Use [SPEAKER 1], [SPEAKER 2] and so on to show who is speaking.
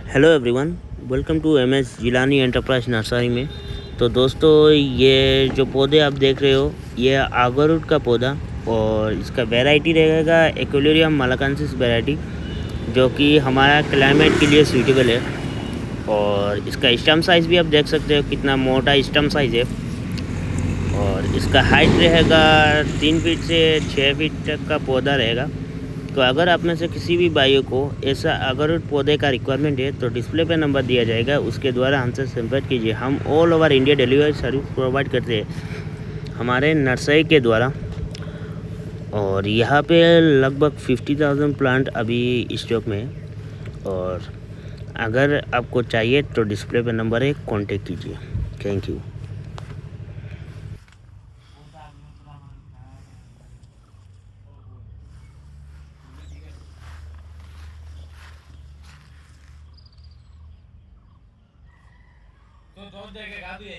[SPEAKER 1] Hello everyone, welcome to M S Jilani enterprise nursery में। तो दोस्तों, ये जो पौधे आप देख रहे हो, ये आगरूट का पौधा और इसका वैरायटी रहेगा एक्वेरियम मलाकांसिस वैरायटी, जो कि हमारा क्लाइमेट के लिए सूटेबल है। और इसका स्टम साइज़ भी आप देख सकते हो, कितना मोटा स्टम साइज़ है। और इसका हाइट रहेगा 3 फीट से 6 फीट तक का पौधा रहेगा। तो अगर आप में से किसी भी भाइयों को ऐसा अगर पौधे का रिक्वायरमेंट है तो डिस्प्ले पे नंबर दिया जाएगा, उसके द्वारा हमसे संपर्क कीजिए। हम all over India delivery service provide करते हैं हमारे नर्सरी के द्वारा। और यहाँ पे लगभग 50,000 प्लांट अभी स्टॉक में है। और अगर आपको चाहिए तो डिस्प्ले पे नंबर है, कांटेक्ट कीजिए। Thank you.
[SPEAKER 2] तो 2 जगह गा दिया